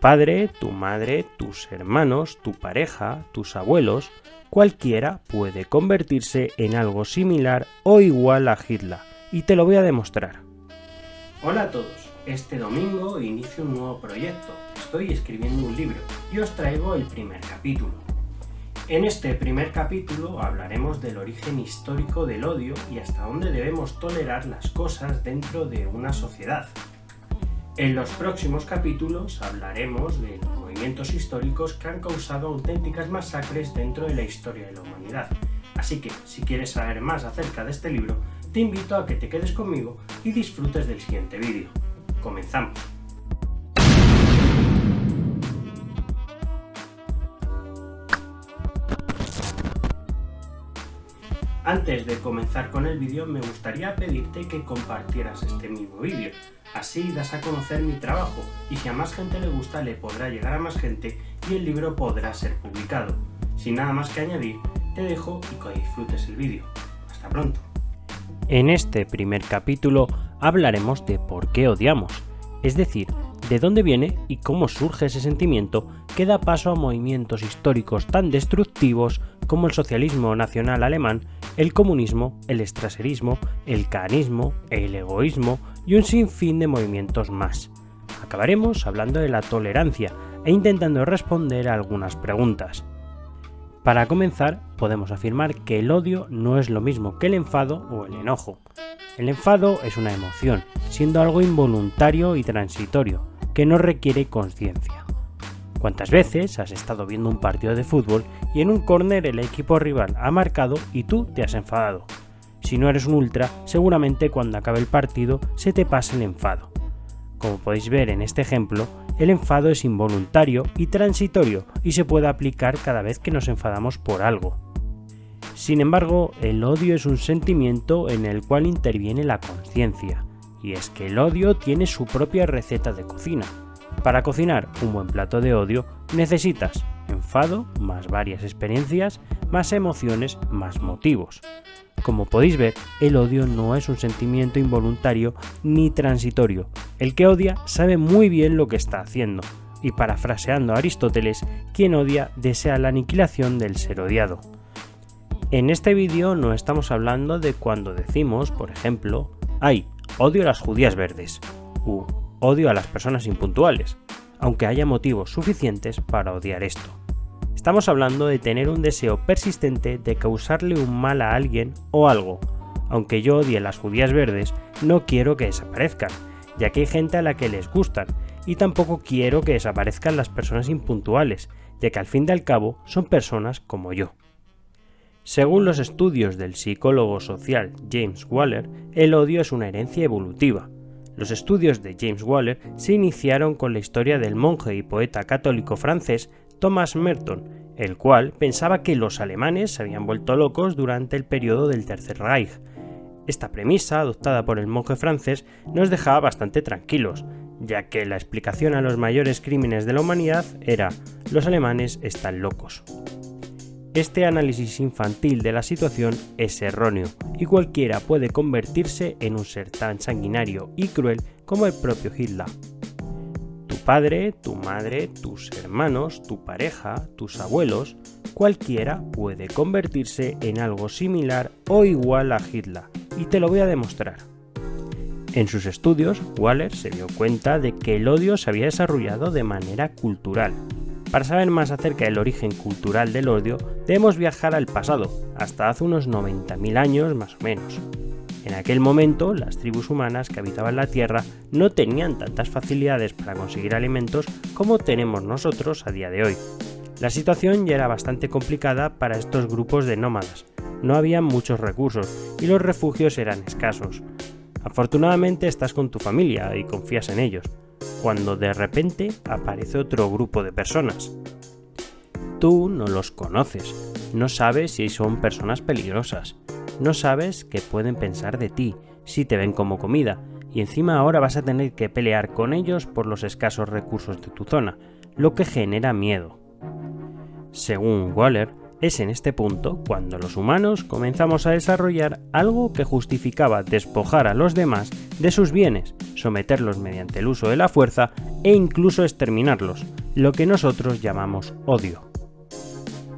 padre, tu madre, tus hermanos, tu pareja, tus abuelos, cualquiera puede convertirse en algo similar o igual a Hitler, y te lo voy a demostrar. Hola a todos, este domingo inicio un nuevo proyecto, estoy escribiendo un libro y os traigo el primer capítulo. En este primer capítulo hablaremos del origen histórico del odio y hasta dónde debemos tolerar las cosas dentro de una sociedad. En los próximos capítulos hablaremos de los movimientos históricos que han causado auténticas masacres dentro de la historia de la humanidad. Así que, si quieres saber más acerca de este libro, te invito a que te quedes conmigo y disfrutes del siguiente vídeo. ¡Comenzamos! Antes de comenzar con el vídeo, me gustaría pedirte que compartieras este mismo vídeo. Así das a conocer mi trabajo y si a más gente le gusta, le podrá llegar a más gente y el libro podrá ser publicado. Sin nada más que añadir, te dejo y que disfrutes el vídeo. Hasta pronto. En este primer capítulo hablaremos de por qué odiamos, es decir, de dónde viene y cómo surge ese sentimiento que da paso a movimientos históricos tan destructivos como el socialismo nacional alemán, el comunismo, el straserismo, el kaanismo, el egoísmo y un sinfín de movimientos más. Acabaremos hablando de la tolerancia e intentando responder a algunas preguntas. Para comenzar, podemos afirmar que el odio no es lo mismo que el enfado o el enojo. El enfado es una emoción, siendo algo involuntario y transitorio, que no requiere conciencia. ¿Cuántas veces has estado viendo un partido de fútbol y en un córner el equipo rival ha marcado y tú te has enfadado? Si no eres un ultra, seguramente cuando acabe el partido se te pasa el enfado. Como podéis ver en este ejemplo, el enfado es involuntario y transitorio y se puede aplicar cada vez que nos enfadamos por algo. Sin embargo, el odio es un sentimiento en el cual interviene la conciencia, y es que el odio tiene su propia receta de cocina. Para cocinar un buen plato de odio necesitas enfado, más varias experiencias, más emociones, más motivos. Como podéis ver, el odio no es un sentimiento involuntario ni transitorio. El que odia sabe muy bien lo que está haciendo, y parafraseando a Aristóteles, quien odia desea la aniquilación del ser odiado. En este vídeo no estamos hablando de cuando decimos, por ejemplo, ¡ay, odio a las judías verdes! U odio a las personas impuntuales, aunque haya motivos suficientes para odiar esto. Estamos hablando de tener un deseo persistente de causarle un mal a alguien o algo. Aunque yo odie las judías verdes, no quiero que desaparezcan, ya que hay gente a la que les gustan, y tampoco quiero que desaparezcan las personas impuntuales, ya que al fin y al cabo son personas como yo. Según los estudios del psicólogo social James Waller, el odio es una herencia evolutiva. Los estudios de James Waller se iniciaron con la historia del monje y poeta católico francés Thomas Merton, el cual pensaba que los alemanes se habían vuelto locos durante el periodo del Tercer Reich. Esta premisa, adoptada por el monje francés, nos dejaba bastante tranquilos, ya que la explicación a los mayores crímenes de la humanidad era «los alemanes están locos». Este análisis infantil de la situación es erróneo y cualquiera puede convertirse en un ser tan sanguinario y cruel como el propio Hitler. Tu padre, tu madre, tus hermanos, tu pareja, tus abuelos, cualquiera puede convertirse en algo similar o igual a Hitler, y te lo voy a demostrar. En sus estudios, Waller se dio cuenta de que el odio se había desarrollado de manera cultural. Para saber más acerca del origen cultural del odio, debemos viajar al pasado, hasta hace unos 90.000 años más o menos. En aquel momento, las tribus humanas que habitaban la Tierra no tenían tantas facilidades para conseguir alimentos como tenemos nosotros a día de hoy. La situación ya era bastante complicada para estos grupos de nómadas. No había muchos recursos y los refugios eran escasos. Afortunadamente estás con tu familia y confías en ellos, cuando de repente aparece otro grupo de personas. Tú no los conoces, no sabes si son personas peligrosas, no sabes qué pueden pensar de ti, si te ven como comida, y encima ahora vas a tener que pelear con ellos por los escasos recursos de tu zona, lo que genera miedo. Según Waller, Es en este punto cuando los humanos comenzamos a desarrollar algo que justificaba despojar a los demás de sus bienes, someterlos mediante el uso de la fuerza e incluso exterminarlos, lo que nosotros llamamos odio.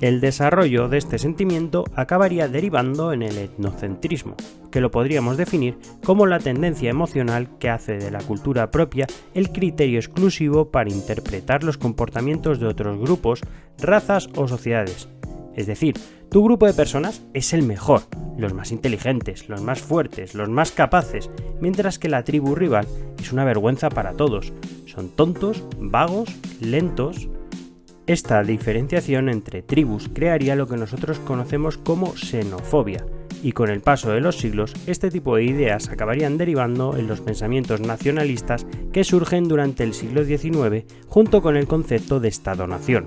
El desarrollo de este sentimiento acabaría derivando en el etnocentrismo, que lo podríamos definir como la tendencia emocional que hace de la cultura propia el criterio exclusivo para interpretar los comportamientos de otros grupos, razas o sociedades. Es decir, tu grupo de personas es el mejor, los más inteligentes, los más fuertes, los más capaces, mientras que la tribu rival es una vergüenza para todos. Son tontos, vagos, lentos. Esta diferenciación entre tribus crearía lo que nosotros conocemos como xenofobia, y con el paso de los siglos, este tipo de ideas acabarían derivando en los pensamientos nacionalistas que surgen durante el siglo XIX junto con el concepto de Estado-nación.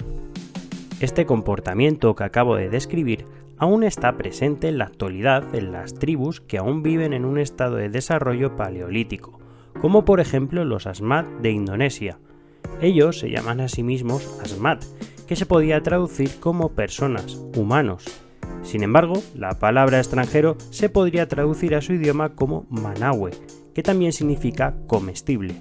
Este comportamiento que acabo de describir aún está presente en la actualidad en las tribus que aún viven en un estado de desarrollo paleolítico, como por ejemplo los Asmat de Indonesia. Ellos se llaman a sí mismos Asmat, que se podía traducir como personas, humanos. Sin embargo, la palabra extranjero se podría traducir a su idioma como Manawe, que también significa comestible.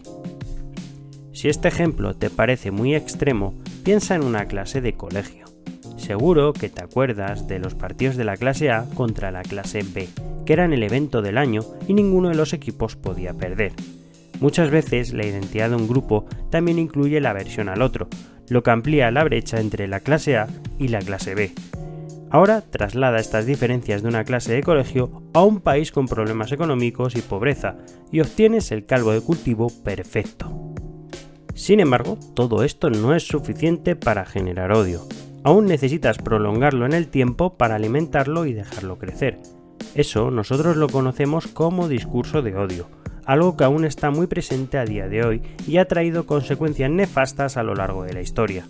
Si este ejemplo te parece muy extremo, piensa en una clase de colegio. Seguro que te acuerdas de los partidos de la clase A contra la clase B, que eran el evento del año y ninguno de los equipos podía perder. Muchas veces la identidad de un grupo también incluye la aversión al otro, lo que amplía la brecha entre la clase A y la clase B. Ahora traslada estas diferencias de una clase de colegio a un país con problemas económicos y pobreza y obtienes el caldo de cultivo perfecto. Sin embargo, todo esto no es suficiente para generar odio. Aún necesitas prolongarlo en el tiempo para alimentarlo y dejarlo crecer. Eso nosotros lo conocemos como discurso de odio, algo que aún está muy presente a día de hoy y ha traído consecuencias nefastas a lo largo de la historia.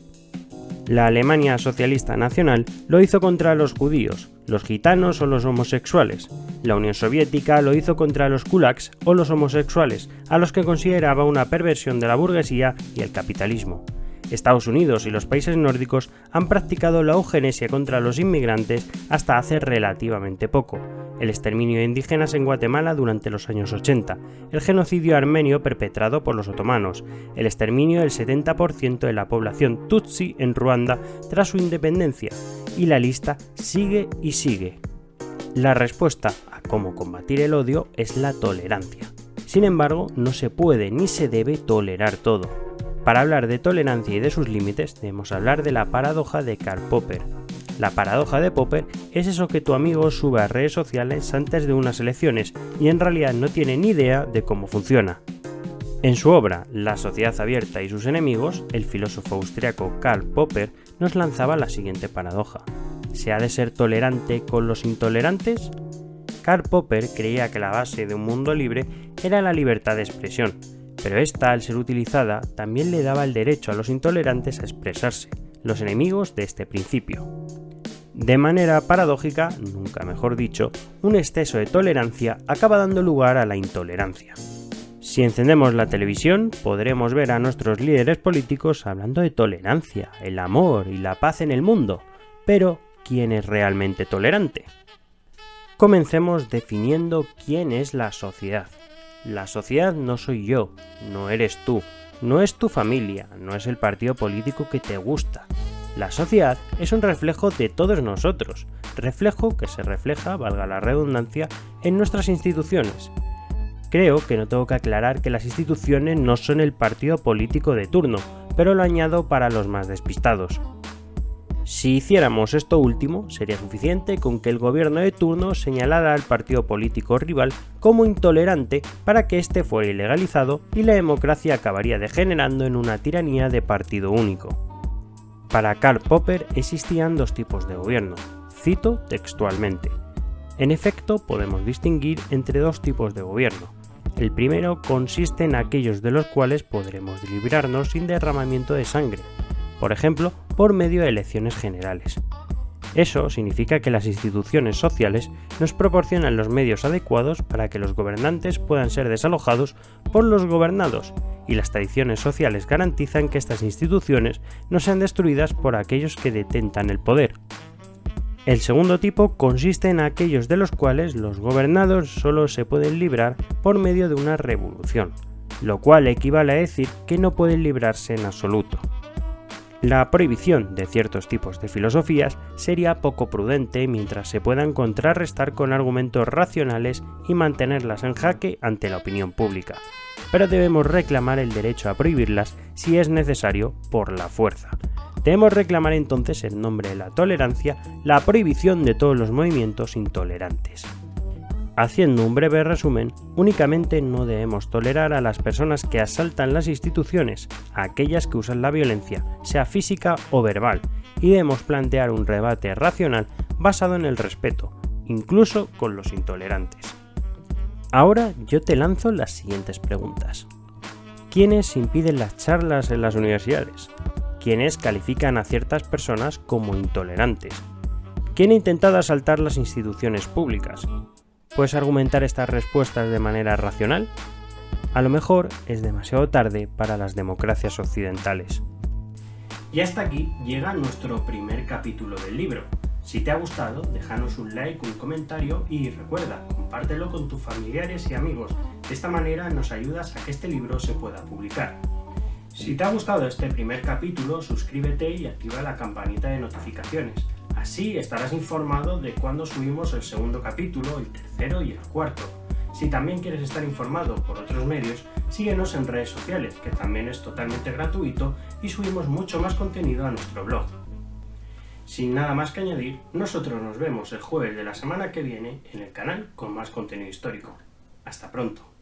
La Alemania socialista nacional lo hizo contra los judíos, los gitanos o los homosexuales. La Unión Soviética lo hizo contra los kulaks o los homosexuales, a los que consideraba una perversión de la burguesía y el capitalismo. Estados Unidos y los países nórdicos han practicado la eugenesia contra los inmigrantes hasta hace relativamente poco, el exterminio de indígenas en Guatemala durante los años 80, el genocidio armenio perpetrado por los otomanos, el exterminio del 70% de la población tutsi en Ruanda tras su independencia, y la lista sigue y sigue. La respuesta a cómo combatir el odio es la tolerancia. Sin embargo, no se puede ni se debe tolerar todo. Para hablar de tolerancia y de sus límites, debemos hablar de la paradoja de Karl Popper. La paradoja de Popper es eso que tu amigo sube a redes sociales antes de unas elecciones y en realidad no tiene ni idea de cómo funciona. En su obra La sociedad abierta y sus enemigos, el filósofo austriaco Karl Popper nos lanzaba la siguiente paradoja. ¿Se ha de ser tolerante con los intolerantes? Karl Popper creía que la base de un mundo libre era la libertad de expresión, pero esta, al ser utilizada, también le daba el derecho a los intolerantes a expresarse, los enemigos de este principio. De manera paradójica, nunca mejor dicho, un exceso de tolerancia acaba dando lugar a la intolerancia. Si encendemos la televisión, podremos ver a nuestros líderes políticos hablando de tolerancia, el amor y la paz en el mundo, pero ¿quién es realmente tolerante? Comencemos definiendo quién es la sociedad. La sociedad no soy yo, no eres tú, no es tu familia, no es el partido político que te gusta. La sociedad es un reflejo de todos nosotros, reflejo que se refleja, valga la redundancia, en nuestras instituciones. Creo que no tengo que aclarar que las instituciones no son el partido político de turno, pero lo añado para los más despistados. Si hiciéramos esto último, sería suficiente con que el gobierno de turno señalara al partido político rival como intolerante para que éste fuera ilegalizado y la democracia acabaría degenerando en una tiranía de partido único. Para Karl Popper existían dos tipos de gobierno. Cito textualmente. En efecto, podemos distinguir entre dos tipos de gobierno. El primero consiste en aquellos de los cuales podremos librarnos sin derramamiento de sangre, por ejemplo, por medio de elecciones generales. Eso significa que las instituciones sociales nos proporcionan los medios adecuados para que los gobernantes puedan ser desalojados por los gobernados, y las tradiciones sociales garantizan que estas instituciones no sean destruidas por aquellos que detentan el poder. El segundo tipo consiste en aquellos de los cuales los gobernados solo se pueden librar por medio de una revolución, lo cual equivale a decir que no pueden librarse en absoluto. La prohibición de ciertos tipos de filosofías sería poco prudente mientras se puedan contrarrestar con argumentos racionales y mantenerlas en jaque ante la opinión pública, pero debemos reclamar el derecho a prohibirlas si es necesario por la fuerza. Debemos reclamar entonces en nombre de la tolerancia la prohibición de todos los movimientos intolerantes. Haciendo un breve resumen, únicamente no debemos tolerar a las personas que asaltan las instituciones, a aquellas que usan la violencia, sea física o verbal, y debemos plantear un debate racional basado en el respeto, incluso con los intolerantes. Ahora yo te lanzo las siguientes preguntas. ¿Quiénes impiden las charlas en las universidades? ¿Quiénes califican a ciertas personas como intolerantes? ¿Quién ha intentado asaltar las instituciones públicas? ¿Puedes argumentar estas respuestas de manera racional? A lo mejor es demasiado tarde para las democracias occidentales. Y hasta aquí llega nuestro primer capítulo del libro. Si te ha gustado, déjanos un like, un comentario y recuerda, compártelo con tus familiares y amigos. De esta manera nos ayudas a que este libro se pueda publicar. Si te ha gustado este primer capítulo, suscríbete y activa la campanita de notificaciones. Así estarás informado de cuando subimos el segundo capítulo, el tercero y el cuarto. Si también quieres estar informado por otros medios, síguenos en redes sociales, que también es totalmente gratuito y subimos mucho más contenido a nuestro blog. Sin nada más que añadir, nosotros nos vemos el jueves de la semana que viene en el canal con más contenido histórico. Hasta pronto.